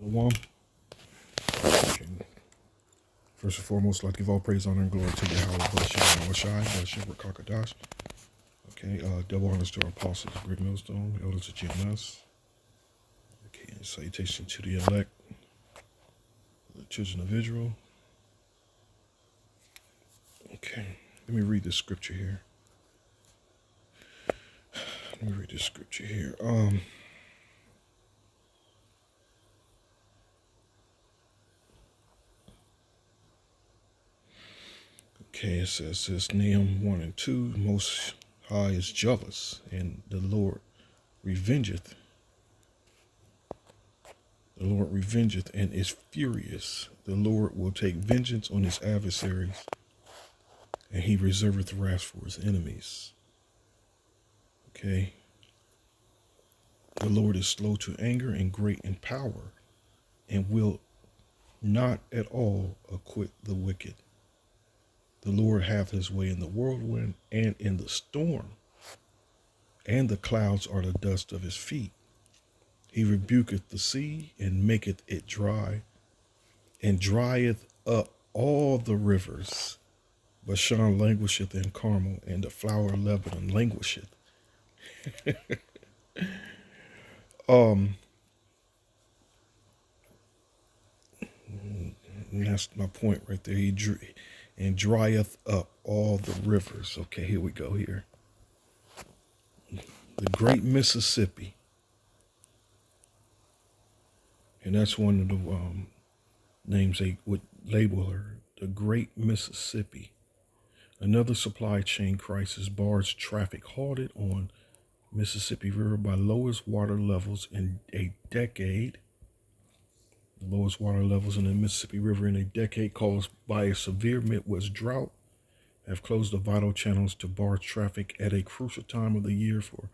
One. Okay. First and foremost, I'd like to give all praise, honor, and glory to Yahweh, Bashir, Moshai, Bashir, Rakakadash. Okay, double honors to our apostles, Greg Millstone, elders of GMS. Okay, and salutation to the elect, the children of Israel. Okay, let me read this scripture here. Okay, it says this, Nahum 1 and 2, Most High is jealous, and the Lord revengeth. The Lord revengeth and is furious. The Lord will take vengeance on his adversaries, and he reserveth wrath for his enemies. Okay. The Lord is slow to anger and great in power, and will not at all acquit the wicked. The Lord hath his way in the whirlwind and in the storm, and the clouds are the dust of his feet. He rebuketh the sea and maketh it dry, and drieth up all the rivers. Bashan languisheth in Carmel, and the flower of Lebanon languisheth. And that's my point right there. And drieth up all the rivers. Okay, here we go here. The great Mississippi. And that's one of the names they would label her. The great Mississippi. Another supply chain crisis bars traffic halted on Mississippi River by lowest water levels in a decade. The lowest water levels in the Mississippi River in a decade, caused by a severe Midwest drought, have closed the vital channels to barge traffic at a crucial time of the year for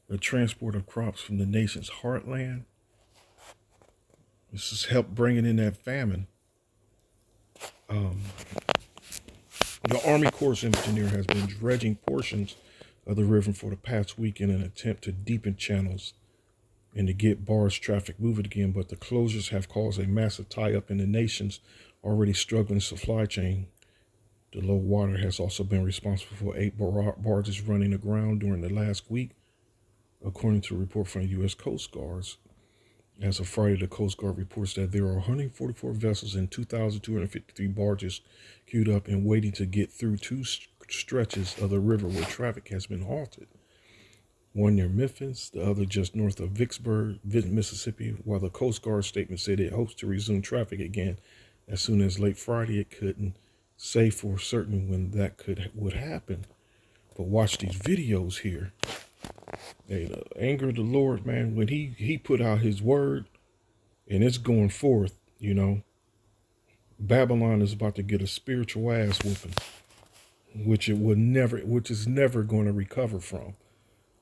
the transport of crops from the nation's heartland. This has helped bringing in that famine. The Army Corps Engineer has been dredging portions of the river for the past week in an attempt to deepen channels and to get barge traffic moving again, but the closures have caused a massive tie-up in the nation's already struggling supply chain. The low water has also been responsible for 8 barges running aground during the last week, according to a report from the U.S. Coast Guard. As of Friday, the Coast Guard reports that there are 144 vessels and 2,253 barges queued up and waiting to get through 2 stretches of the river where traffic has been halted. One near Memphis, the other just north of Vicksburg, Mississippi, while the Coast Guard statement said it hopes to resume traffic again as soon as late Friday. It couldn't say for certain when that would happen. But watch these videos here. Hey, the anger of the Lord, man, when he put out his word and it's going forth, you know, Babylon is about to get a spiritual ass whooping, which is never going to recover from.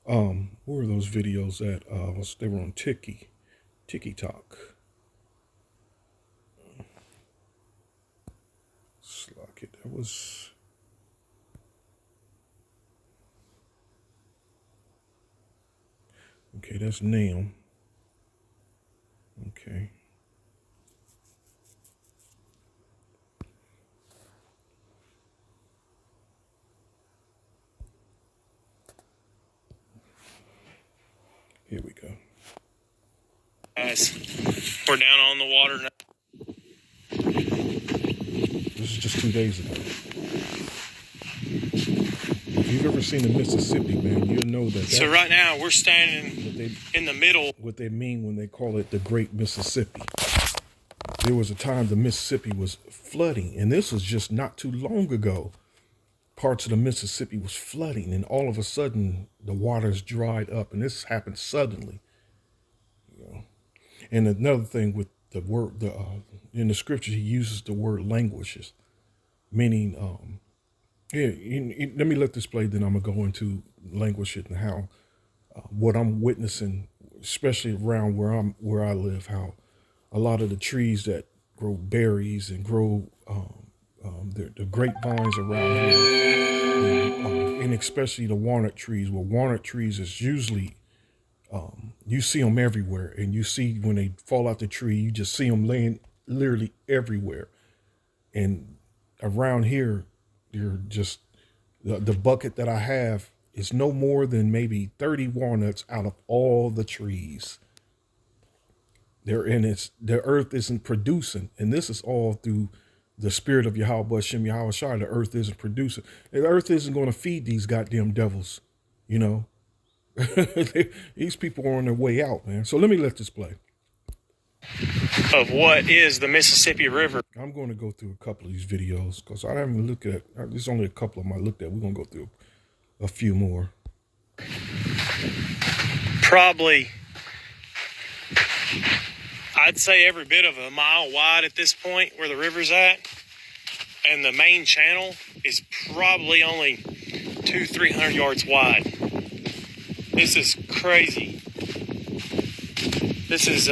Where were those videos at? They were on TikTok. Slock it. That was. Okay, that's Nahum. Okay. Here we go. Guys, we're down on the water now. This is just 2 days ago. If you've ever seen the Mississippi, man, you'll know that. So right now we're standing in the middle. What they mean when they call it the Great Mississippi. There was a time the Mississippi was flooding, and this was just not too long ago. Parts of the Mississippi was flooding, and all of a sudden the waters dried up, and this happened suddenly. You know. And another thing with the word, in the scripture, he uses the word languishes, meaning, let me let this play, then I'm gonna go into languishing and how what I'm witnessing, especially around where I live, how a lot of the trees that grow berries and grow the grapevines around here, and especially the walnut trees. Well, walnut trees is usually You see them everywhere, and you see when they fall out the tree, you just see them laying literally everywhere. And around here, you're just the bucket that I have is no more than maybe 30 walnuts out of all the trees. They're in it's the earth isn't producing, and this is all through the spirit of Yahweh Shem Yahweh Shai. The earth isn't producing. The earth isn't going to feed these goddamn devils, you know. These people are on their way out, man. So let me let this play. Of what is the Mississippi River. I'm going to go through a couple of these videos because I haven't looked at. There's only a couple of them I looked at. We're going to go through a few more. Probably, I'd say every bit of a mile wide at this point where the river's at. And the main channel is probably only 200-300 yards wide. This is crazy. This is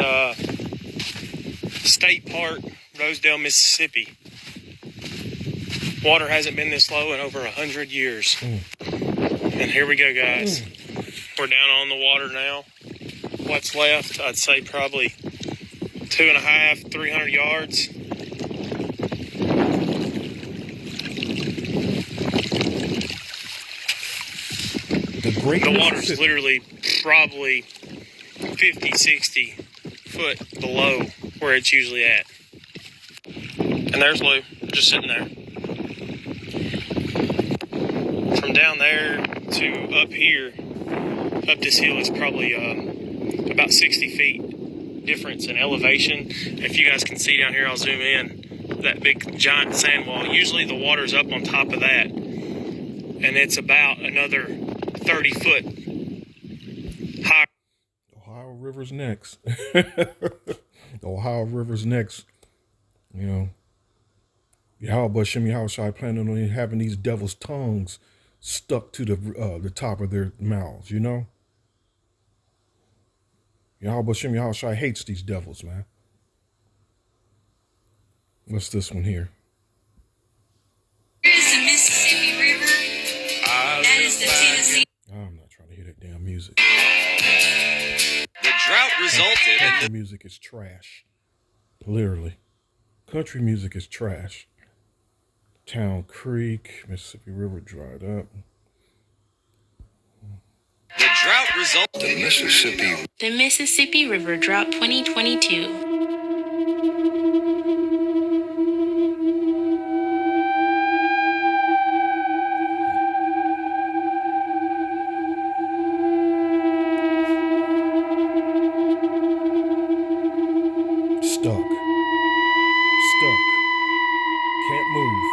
State Park, Rosedale, Mississippi. Water hasn't been this low in over 100 years. And here we go, guys. We're down on the water now. What's left? I'd say probably 250, 300 yards. The water's literally probably 50, 60 foot below where it's usually at. And there's Lou, just sitting there. From down there to up here, up this hill is probably about 60 feet difference in elevation. If you guys can see down here, I'll zoom in. That big giant sand wall. Usually the water's up on top of that. And it's about another 30 foot high. Ohio River's next. The Ohio River's next. You know, Yahweh Shem Yahweh Shai planning on having these devils' tongues stuck to the top of their mouths, you know? Yahweh Shem Yahweh Shai hates these devils, man. What's this one here? Here's the Mississippi River. That is the Tennessee. I'm not trying to hear that damn music. The drought resulted in Country music is trash. Literally. Country music is trash. Town Creek, Mississippi River dried up. the drought resulted in The Mississippi River Drought 2022. Stuck. Can't move.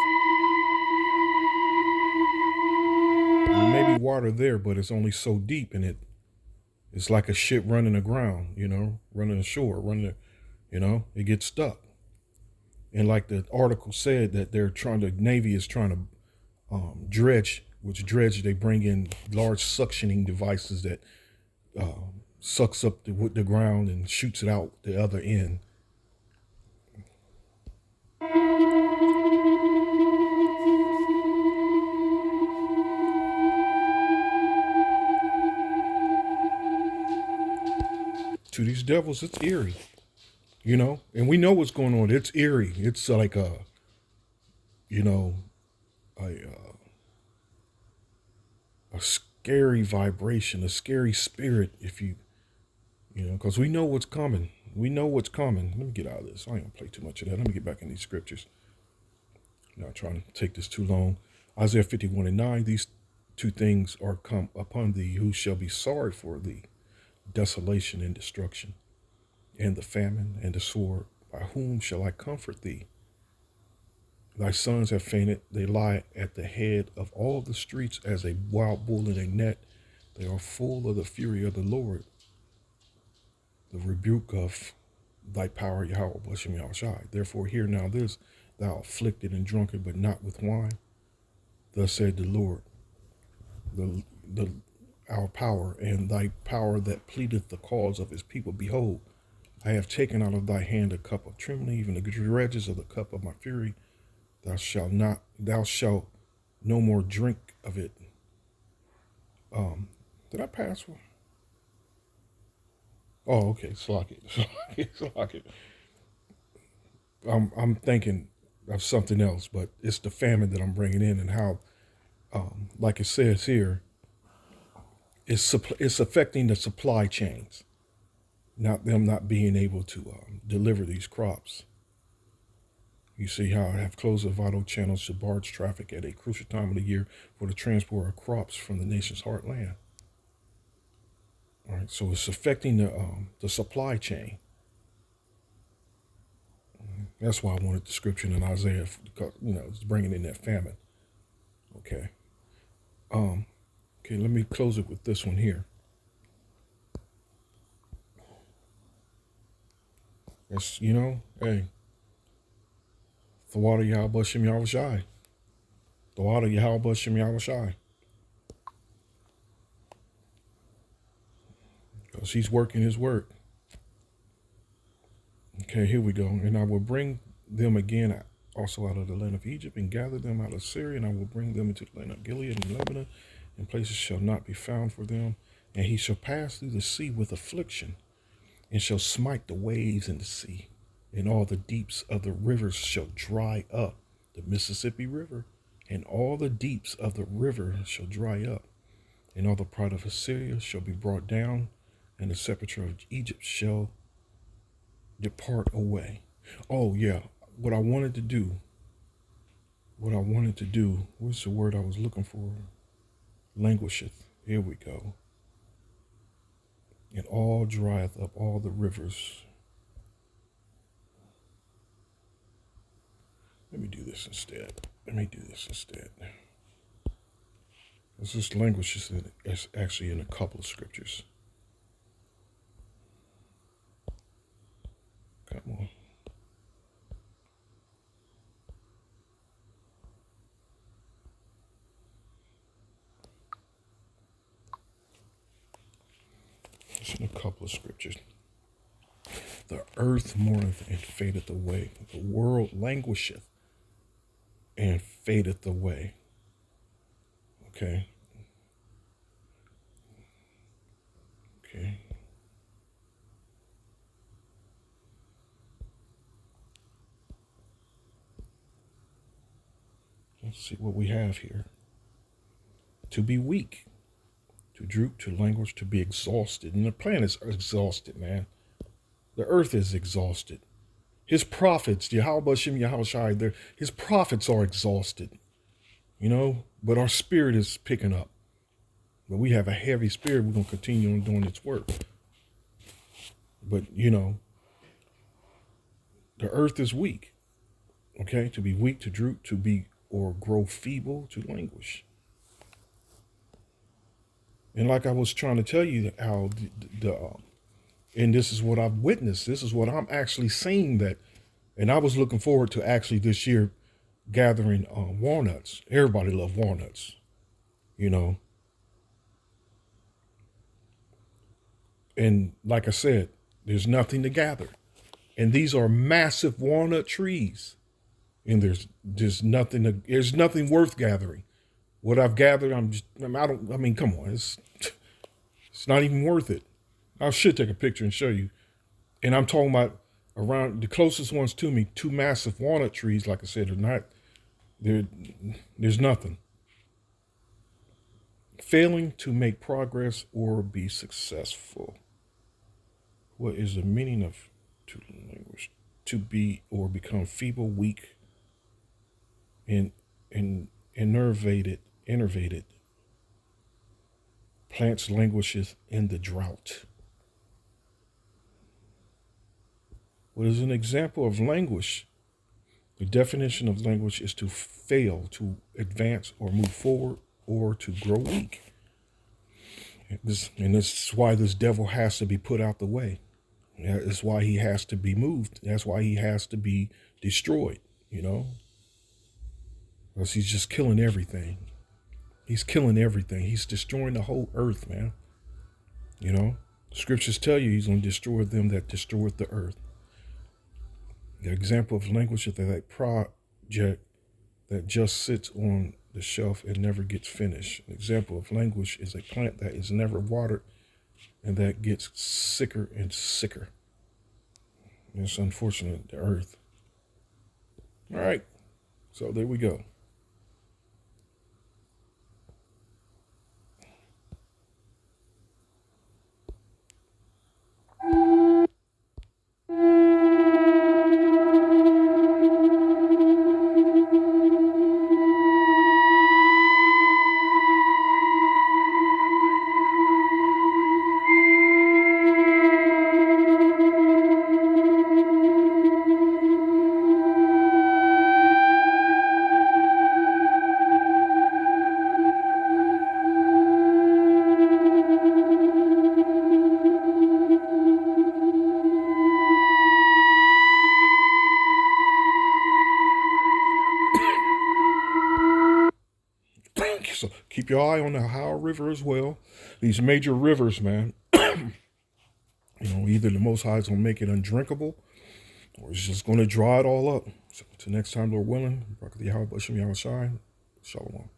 There may be water there, but it's only so deep, and it's like a ship running aground, you know, running ashore, it gets stuck. And like the article said, that Navy is trying to dredge, they bring in large suctioning devices that sucks up the ground and shoots it out the other end. To these devils, it's eerie, you know, and we know what's going on. It's eerie. It's like a scary vibration, a scary spirit. If you know, because we know what's coming. We know what's coming. Let me get out of this. I ain't gonna play too much of that. Let me get back in these scriptures. Not trying to take this too long. Isaiah 51:9. These two things are come upon thee, who shall be sorry for thee. Desolation and destruction, and the famine and the sword. By whom shall I comfort thee? Thy sons have fainted. They lie at the head of all the streets as a wild bull in a net. They are full of the fury of the Lord, the rebuke of thy power, Yahweh, Hashem Yahushai. Therefore hear now this, thou afflicted and drunken, but not with wine. Thus said the Lord, our power, and thy power that pleadeth the cause of his people. Behold, I have taken out of thy hand a cup of trembling, even the dredges of the cup of my fury. Thou shalt no more drink of it. Did I pass one? Oh, okay. Slock it. Slock it. I'm thinking of something else, but it's the famine that I'm bringing in and how, like it says here, it's affecting the supply chains, not them not being able to deliver these crops. You see how I have closed the vital channels to barge traffic at a crucial time of the year for the transport of crops from the nation's heartland. All right, so it's affecting the supply chain. That's why I wanted the scripture in Isaiah, because it's bringing in that famine. Okay. Okay. Let me close it with this one here. It's hey, Thawada Yahweh Shem Yahweh Shai. Thawada Yahweh Shem Yahweh Shai. Because he's working his work. Okay, here we go. And I will bring them again also out of the land of Egypt and gather them out of Syria, and I will bring them into the land of Gilead and Lebanon, and places shall not be found for them. And he shall pass through the sea with affliction, and shall smite the waves in the sea, and all the deeps of the rivers shall dry up. The Mississippi River, and all the deeps of the river shall dry up, and all the pride of Assyria shall be brought down, and the sepulchre of Egypt shall depart away. Oh yeah, what I wanted to do, what's the word I was looking for? Languisheth. Here we go. And all drieth up, all the rivers. Let me do this instead. This languishes is actually in a couple of scriptures. Come on. It's in a couple of scriptures. The earth mourneth and fadeth away. The world languisheth and fadeth away. Okay. Let's see what we have here. To be weak, to droop, to languish, to be exhausted. And the planet is exhausted, man. The earth is exhausted. His prophets, Yahweh Shem Yahweh Shai, his prophets are exhausted. But our spirit is picking up. But we have a heavy spirit. We're going to continue on doing its work. But, the earth is weak. Okay? To be weak, to droop, to be or grow feeble, to languish. And like I was trying to tell you, how and this is what I've witnessed. This is what I'm actually seeing and I was looking forward to actually this year gathering walnuts. Everybody loves walnuts, And like I said, there's nothing to gather. And these are massive walnut trees. And there's nothing worth gathering. What I've gathered, come on, it's not even worth it. I should take a picture and show you. And I'm talking about around the closest ones to me, 2 massive walnut trees, like I said, there's nothing. Failing to make progress or be successful. What is the meaning of to languish? To be or become feeble, weak, and enervated. Plants languisheth in the drought. What is an example of languish? The definition of languish is to fail, to advance or move forward, or to grow weak. And this is why this devil has to be put out the way. That's why he has to be moved. That's why he has to be destroyed, Because he's just killing everything. He's killing everything. He's destroying the whole earth, man. Scriptures tell you he's going to destroy them that destroyed the earth. The example of language is that project that just sits on the shelf and never gets finished. An example of language is a plant that is never watered And that gets sicker and sicker. It's unfortunate, the earth. All right. So there we go. So keep your eye on the Ohio River as well. These major rivers, man. Either the Most High is going to make it undrinkable or it's just going to dry it all up. So until next time, Lord willing, Shalom.